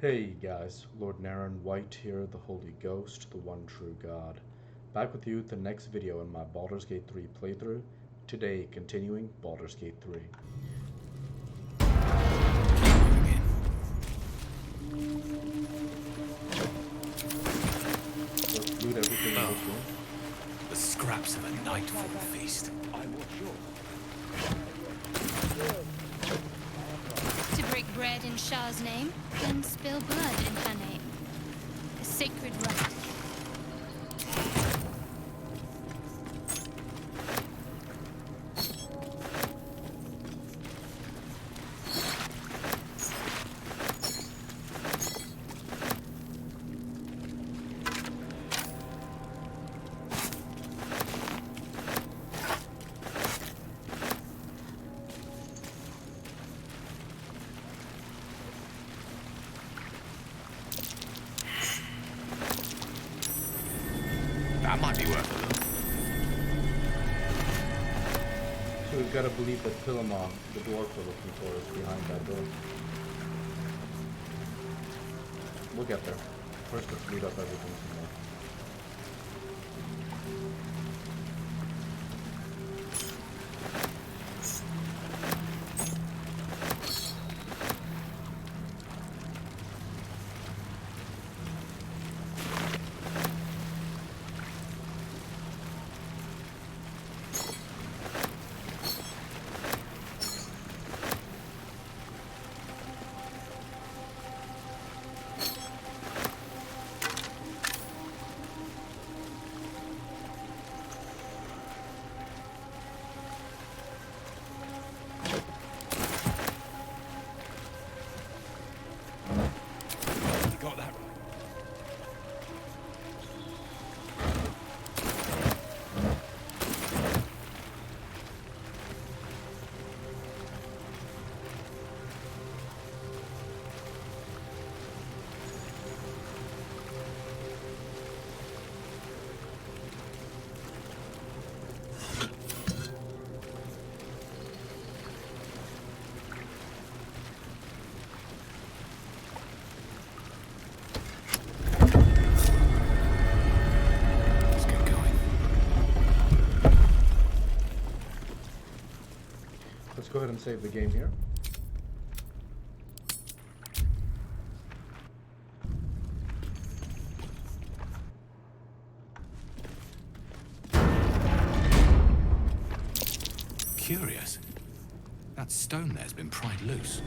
Hey guys, Lord Naren White here, the Holy Ghost, the one true God. Back with you with the next video in my Baldur's Gate 3 playthrough. Today, continuing Baldur's Gate 3. Let's loot everything in this room. The scraps of a nightfall feast. To break bread in Shah's name, then spill blood in her name. A sacred rite. That might be worth a look. So we've got to believe that Philemon, the dwarf we're looking for, is behind that door. We'll get there. First, let's loot up everything some more. You got that right. Let's get going. Let's go ahead and save the game here. Curious. That stone there's been pried loose.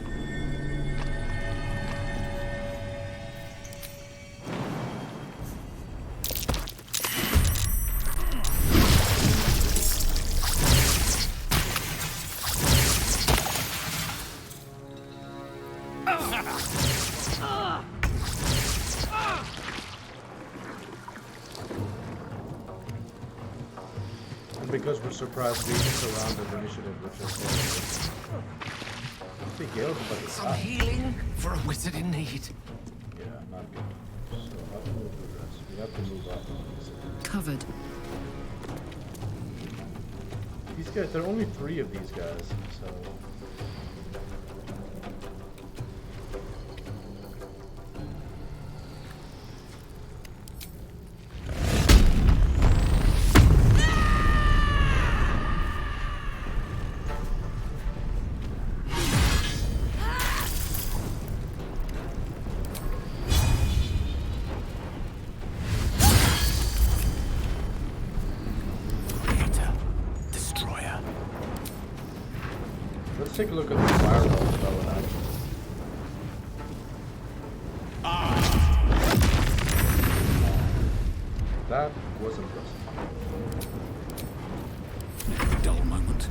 And because we're surprised, we just surrounded the initiative, which is big Gale's about to Some stop. healing for a wizard in need. Yeah, not good. So how can we progress? We have to move up. Covered. These guys, there are only 3 of these guys, so. Creator. Destroyer. Let's take a look at the firewall spell in action. That was impressive. A dull moment.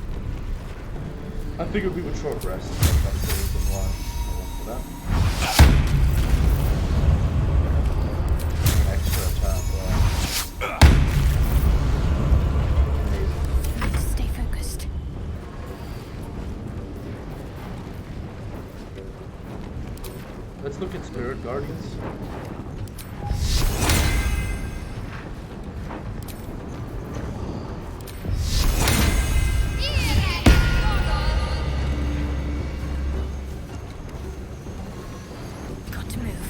I figured we would short rest. That's the reason why I went for that. An extra attack. Amazing. Stay focused. Let's look at Spirit Guardians. to move.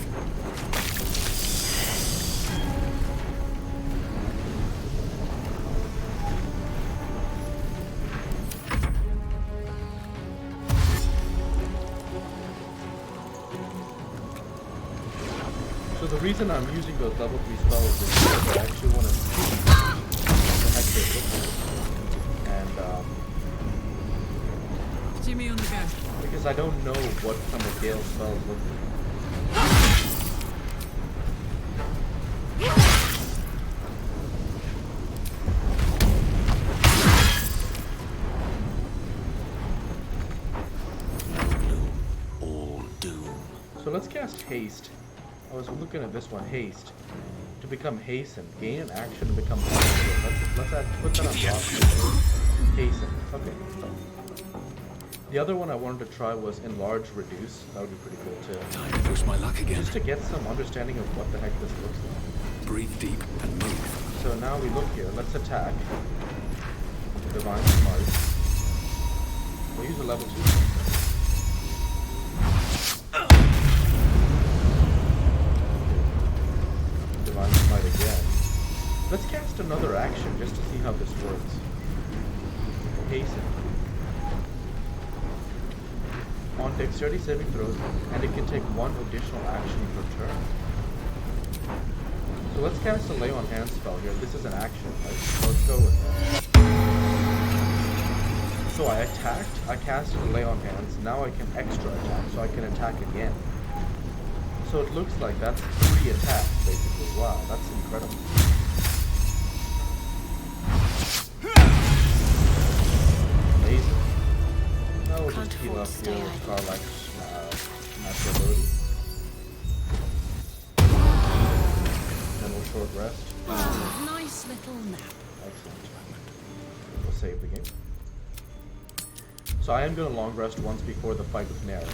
So the reason I'm using those level 3 spells is because I actually want to see what the heck they look like. And Jimmy on the go. because I don't know what some of Gale's spells look like. All doom. So let's cast Haste. I was looking at this one, Haste. To become Hasten. Gain an action to become Hasten. Let's put that on block. Hasten. Okay. So. The other one I wanted to try was Enlarge Reduce. That would be pretty cool too. Time to push my luck again. Just to get some understanding of what the heck this looks like. Breathe deep and move. So now we look here. Let's attack. Divine Smite. We'll use a level 2. Divine Smite again. Let's cast another action just to see how this works. Hasten. On dexterity saving throws, and it can take one additional action per turn. So let's cast a Lay on Hands spell here. This is an action, right? So let's go with that. So I attacked, I casted a Lay on Hands, now I can extra attack, so I can attack again. So it looks like that's 3 attacks, basically. Wow, that's incredible. Amazing. Now we'll just heal up here with Karlach's natural ability. Then we'll short rest. Nice little nap. Excellent. We'll save the game. So I am going to long rest once before the fight with Naren.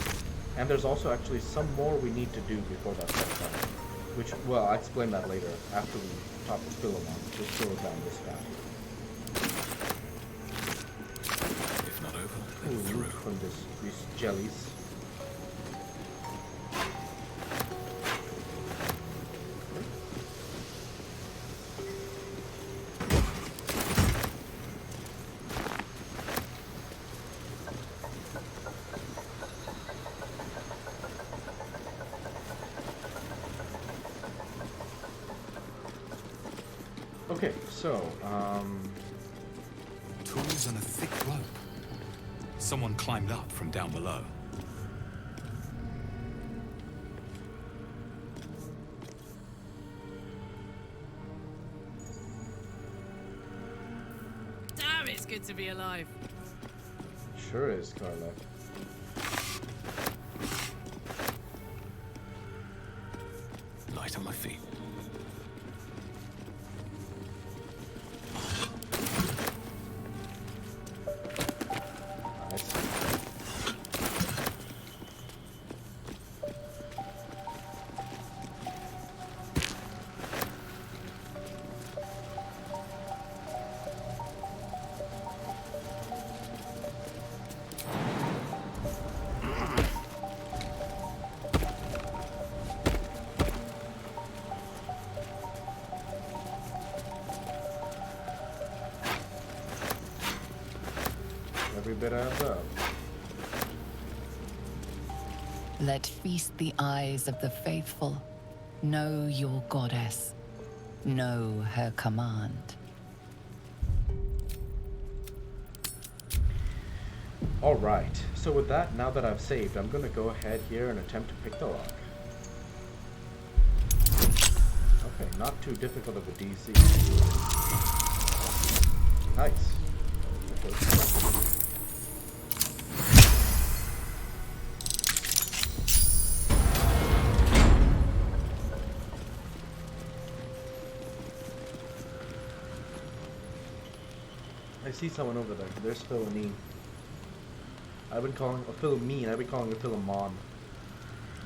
And there's also actually some more we need to do before that fight. Which, well, I'll explain that later after we talk with Philemon. Just slow it down this path. If not over, then through. From these jellies. Okay, so, Tools and a thick rope. Someone climbed up from down below. Damn, it's good to be alive. sure is, Karlach. Light on my feet. Nice. Every bit adds up. Let feast the eyes of the faithful. Know your goddess. Know her command. Alright, so with that, now that I've saved, I'm gonna go ahead here and attempt to pick the lock. Okay, not too difficult of a DC. Nice. Okay. I see someone over there. There's Philomene. I've been calling Philomene. I've been calling her Philemon.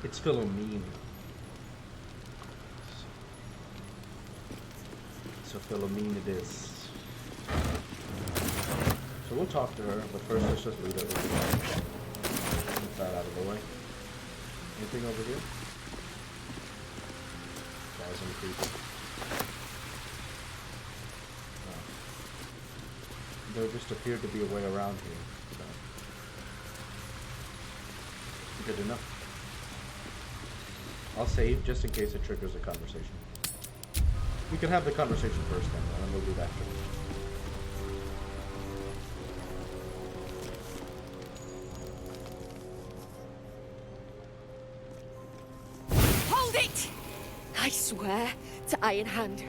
It's Philomene. So Philomene it is. So we'll talk to her, but first let's just loot everything. Get that out of the way. Anything over here? creepy. There just appeared to be a way around here. So. Good enough. I'll save just in case it triggers a conversation. We can have the conversation first then, and then we'll do that. Hold it! I swear to Iron Hand.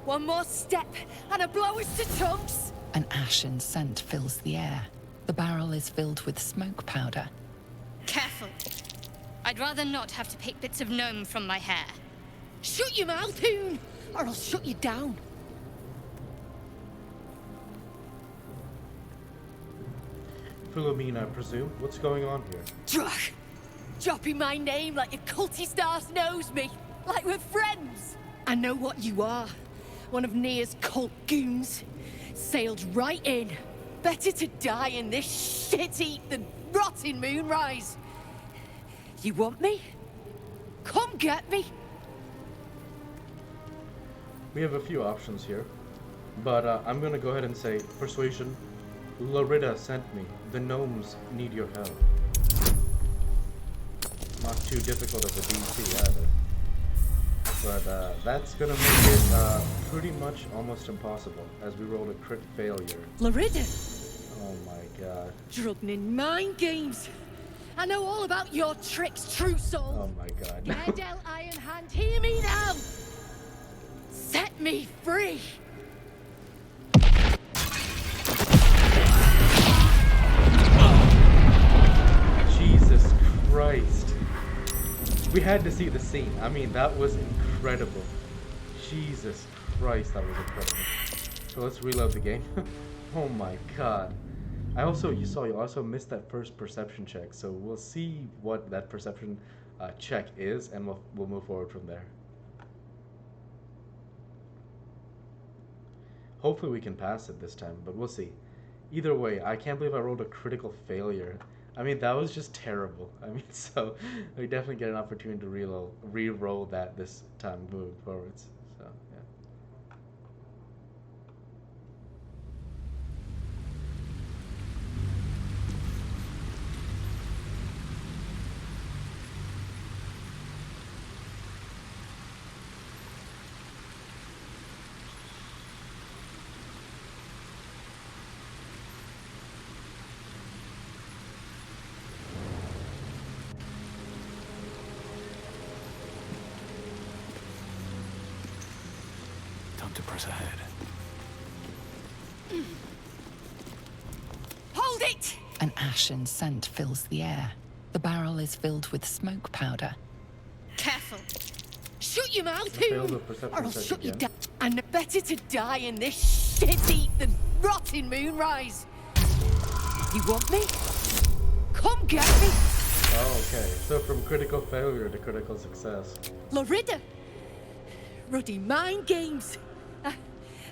One more step, and a blow is to tongues. An ashen scent fills the air. The barrel is filled with smoke powder. Careful. I'd rather not have to pick bits of gnome from my hair. Shut your mouth, Hoon, or I'll shut you down. Philomene, I presume. What's going on here? Drug. Dropping my name like your cultist arse knows me. Like we're friends. I know what you are. One of Nia's cult goons. Sailed right in. Better to die in this shit heap than rot in Moonrise. You want me? Come get me. We have a few options here, but I'm gonna go ahead and say persuasion. Larita sent me. The gnomes need your help. Not too difficult of a DC either. But that's gonna make it pretty much almost impossible, as we rolled a crit failure. Larita. Oh my god. Drugging in mind games. I know all about your tricks, true soul. Oh my god. Edel Iron Hand, hear me now. Set me free. Jesus Christ. We had to see the scene. I mean, that was incredible. Jesus Christ, that was incredible. So let's reload the game. Oh my god. You also missed that first perception check, so we'll see what that perception check is, and we'll move forward from there. Hopefully we can pass it this time, but we'll see. Either way, I can't believe I rolled a critical failure. I mean, that was just terrible. I mean, so we definitely get an opportunity to re-roll that this time moving forwards. So, yeah. Time to press ahead. Hold it! An ashen scent fills the air. The barrel is filled with smoke powder. Careful. Shut your mouth, Fail the Hoon, perception or I'll check shut you again. down. And better to die in this shit heap than rot in Moonrise. You want me? Come get me. Oh, okay. So from critical failure to critical success. Larita. Ruddy mind games.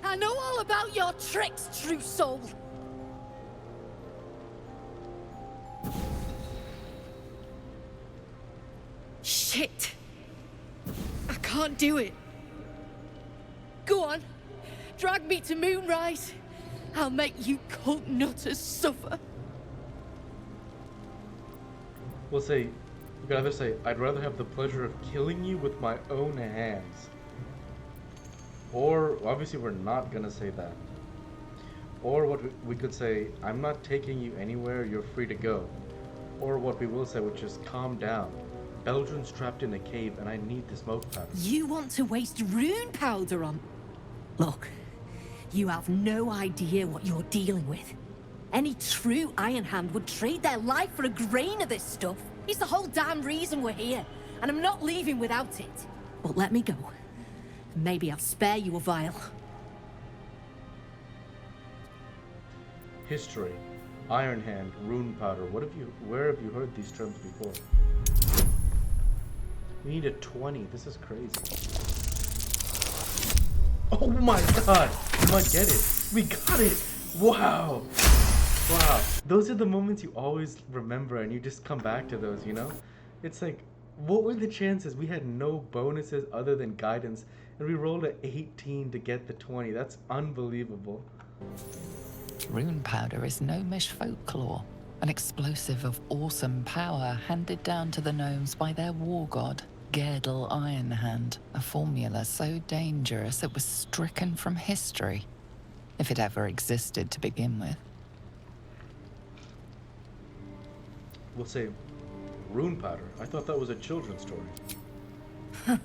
I know all about your tricks, true soul. Shit. I can't do it. Go on. Drag me to Moonrise. I'll make you cult nutters suffer. We'll say, you can either say, I'd rather have the pleasure of killing you with my own hands. Or, obviously we're not gonna say that. Or what we could say, I'm not taking you anywhere, you're free to go. Or what we will say, which is, calm down. Beldrin's trapped in a cave and I need the smoke powder. You want to waste rune powder on... Look, you have no idea what you're dealing with. Any true Iron Hand would trade their life for a grain of this stuff. It's the whole damn reason we're here, and I'm not leaving without it. But let me go. Maybe I'll spare you a vial. History. Iron Hand, rune powder. Where have you heard these terms before? We need a 20. This is crazy. Oh my god! We might get it. We got it! Wow! Wow. Those are the moments you always remember and you just come back to those, you know? It's like, What were the chances? We had no bonuses other than guidance, and we rolled an 18 to get the 20. That's unbelievable. Rune powder is gnomish folklore, an explosive of awesome power handed down to the gnomes by their war god, Gerdel Ironhand, a formula so dangerous it was stricken from history, if it ever existed to begin with. We'll say rune powder. I thought that was a children's story.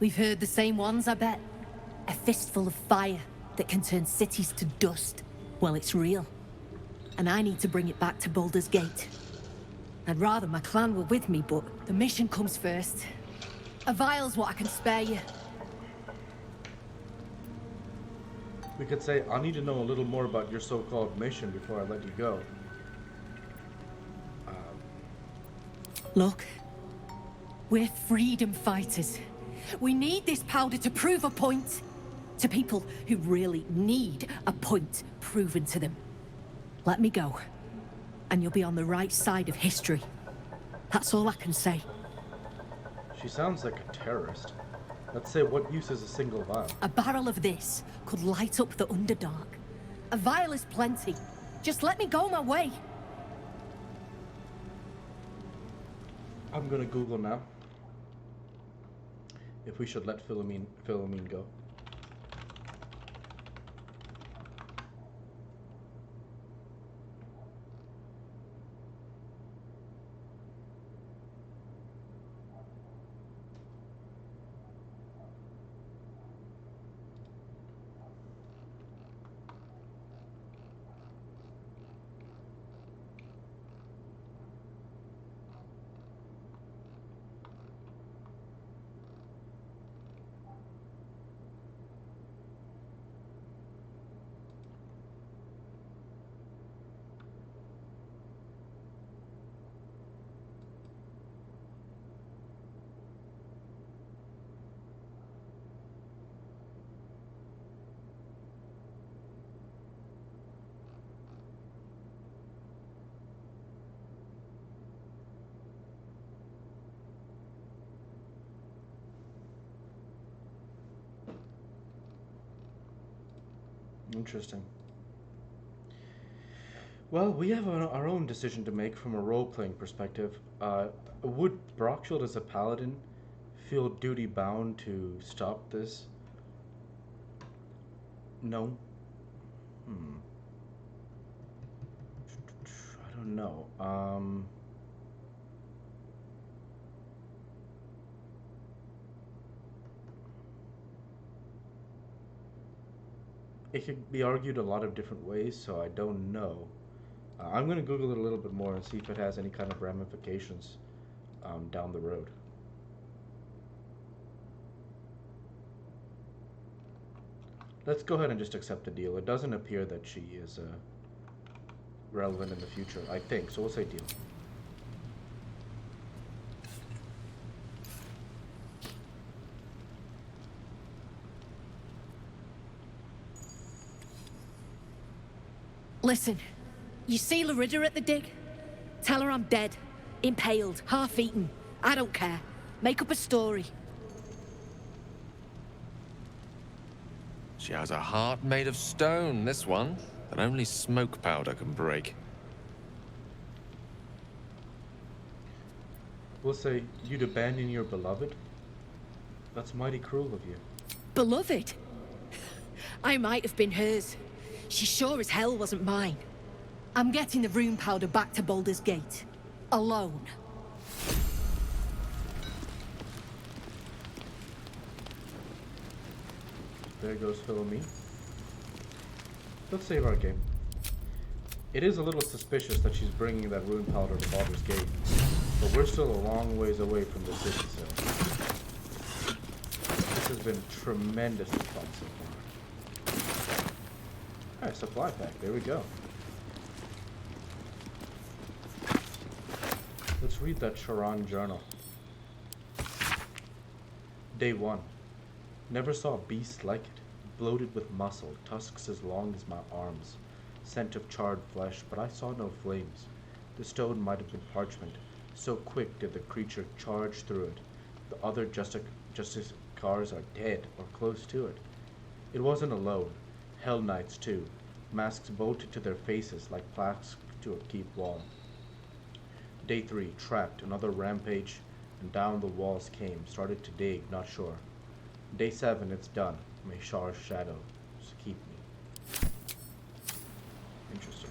We've heard the same ones, I bet. A fistful of fire that can turn cities to dust. Well, it's real. And I need to bring it back to Baldur's Gate. I'd rather my clan were with me, but the mission comes first. A vial's what I can spare you. We could say, I need to know a little more about your so-called mission before I let you go. Look, we're freedom fighters. We need this powder to prove a point. To people who really need a point proven to them. Let me go, and you'll be on the right side of history. That's all I can say. She sounds like a terrorist. Let's say, what use is a single vial? A barrel of this could light up the Underdark. A vial is plenty. Just let me go my way. I'm gonna Google now. If we should let Philomene go. Interesting. Well, we have our own decision to make from a role-playing perspective. Would Brockshield as a paladin feel duty-bound to stop this? No. I don't know. It could be argued a lot of different ways, so I don't know. I'm going to Google it a little bit more and see if it has any kind of ramifications down the road. Let's go ahead and just accept the deal. It doesn't appear that she is relevant in the future, I think, so we'll say deal. Listen, you see Larida at the dig? Tell her I'm dead, impaled, half-eaten. I don't care. Make up a story. She has a heart made of stone, this one, that only smoke powder can break. We'll say you'd abandon your beloved? That's mighty cruel of you. Beloved? I might have been hers. She sure as hell wasn't mine. I'm getting the rune powder back to Baldur's Gate. Alone. There goes Philomene. Let's save our game. It is a little suspicious that she's bringing that rune powder to Baldur's Gate, but we're still a long ways away from the city, so this has been tremendously fun so far. Alright, supply pack, there we go. Let's read that Charon journal. Day 1. Never saw a beast like it. Bloated with muscle, tusks as long as my arms. Scent of charred flesh, but I saw no flames. The stone might have been parchment. So quick did the creature charge through it. The other justice cars are dead or close to it. It wasn't alone. Hell Knights too, masks bolted to their faces like plaques to a keep wall. Day 3, trapped, another rampage, and down the walls came, started to dig, not sure. Day 7, it's done. May Shar's shadows keep me. Interesting.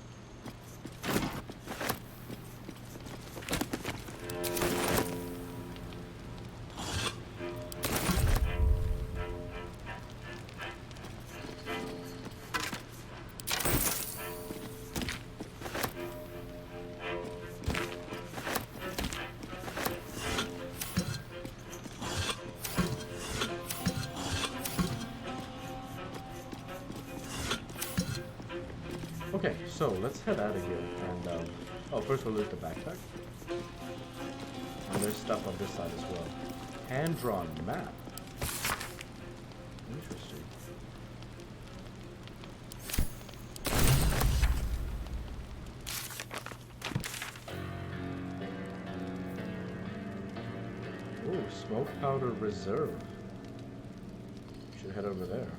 Okay, so let's head out of here and oh, first we'll loot the backpack. And there's stuff on this side as well. Hand-drawn map. Interesting. Ooh, smoke powder reserve. Should head over there.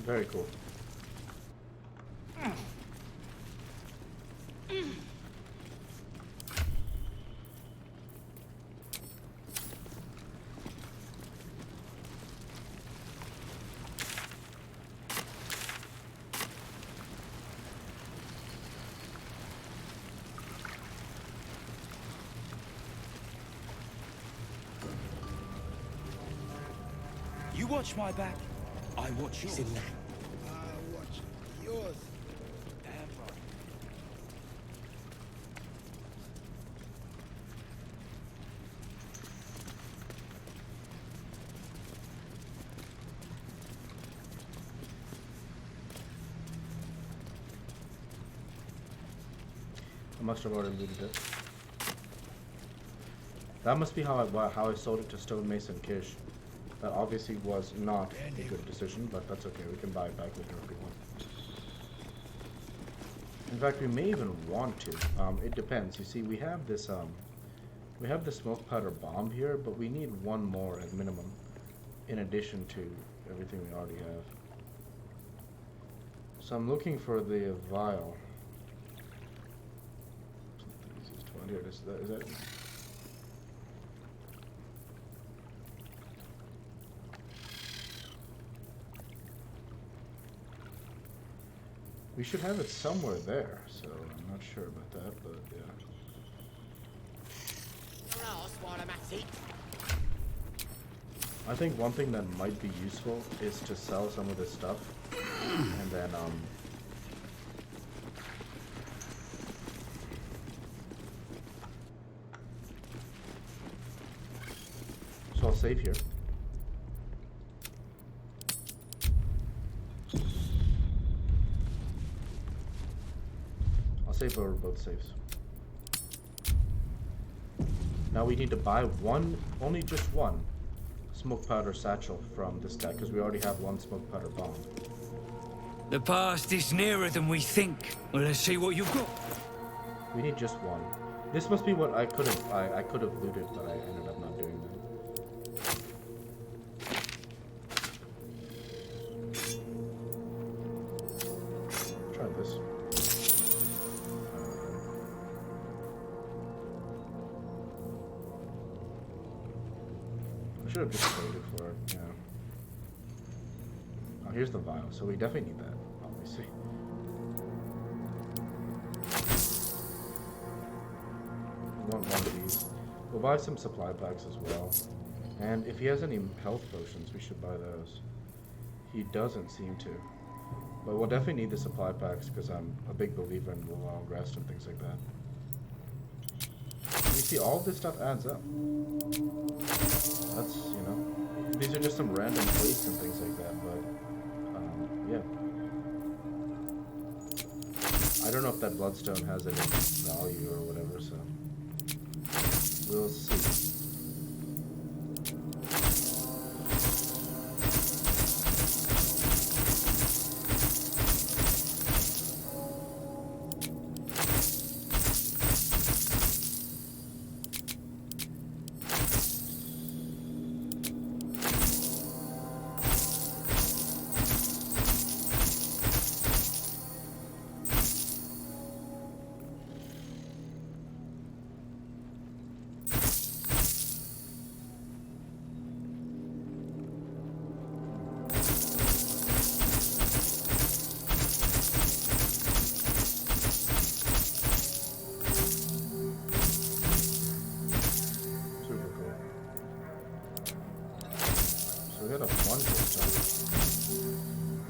Very cool. You watch my back, I watch yours. I watch yours. Damn right. I must have already looted it. That must be how I sold it to Stonemason Kish. That obviously was not a good decision, but that's okay. We can buy it back later if we want. In fact, we may even want to. It depends. You see, we have this smoke powder bomb here, but we need one more at minimum, in addition to everything we already have. So I'm looking for the vial. Here it is. Is that? We should have it somewhere there, so I'm not sure about that, but yeah. I think one thing that might be useful is to sell some of this stuff, and then so I'll save here. I'll save over both saves. Now we need to buy one, only just one, smoke powder satchel from this guy, because we already have one smoke powder bomb. The past is nearer than we think. Well, let's see what you've got. We need just one. This must be what I could have looted, but I ended up not doing that. Try this. I should have just waited for it, yeah. Oh, here's the vial, so we definitely need that, obviously. We'll buy some supply packs as well. And if he has any health potions, we should buy those. He doesn't seem to. But we'll definitely need the supply packs because I'm a big believer in the long rest and things like that. You see, all this stuff adds up. That's, you know, these are just some random plates and things like that, but, yeah. I don't know if that bloodstone has any value or whatever, so we'll see.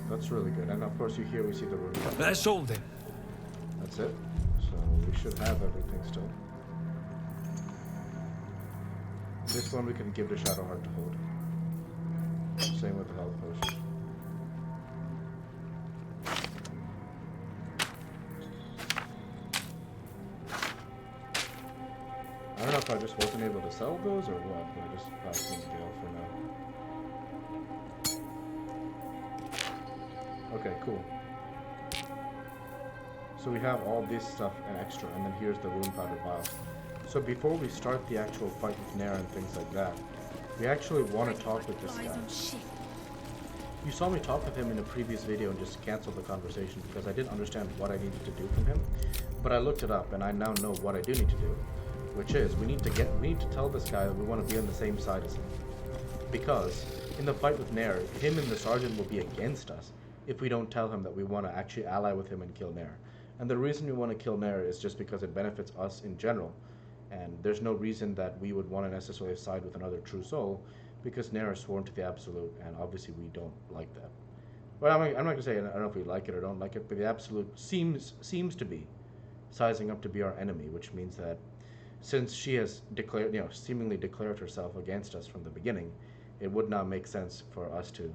That's really good. And of course you hear we see the room. That's all then. That's it. So we should have everything still. This one we can give to Shadowheart to hold. Same with the health potion. I don't know if I just wasn't able to sell those or what, but I just passed them to Gale for now. Okay, cool. So we have all this stuff and extra, and then here's the rune powder vial. So before we start the actual fight with Naren and things like that, we actually want to talk with this guy. You saw me talk with him in a previous video and just cancel the conversation because I didn't understand what I needed to do from him. But I looked it up and I now know what I do need to do, which is we need to tell this guy that we want to be on the same side as him. Because in the fight with Naren, him and the sergeant will be against us if we don't tell him that we want to actually ally with him and kill Naren. And the reason we want to kill Naren is just because it benefits us in general. And there's no reason that we would want to necessarily side with another true soul, because Naren is sworn to the Absolute, and obviously we don't like that. Well, I'm not going to say I don't know if we like it or don't like it, but the Absolute seems to be sizing up to be our enemy, which means that since she has declared, seemingly declared herself against us from the beginning, it would not make sense for us to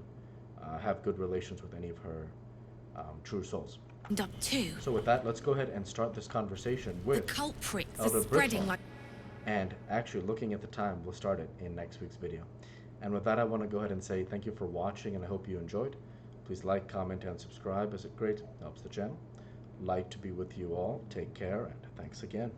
have good relations with any of her true souls. And up too. So with that, let's go ahead and start this conversation with The culprits Elder are spreading Britmar. like. And actually, looking at the time, we'll start it in next week's video. And with that, I want to go ahead and say thank you for watching, and I hope you enjoyed. Please like, comment, and subscribe, as it greatly helps the channel. Light to be with you all. Take care, and thanks again.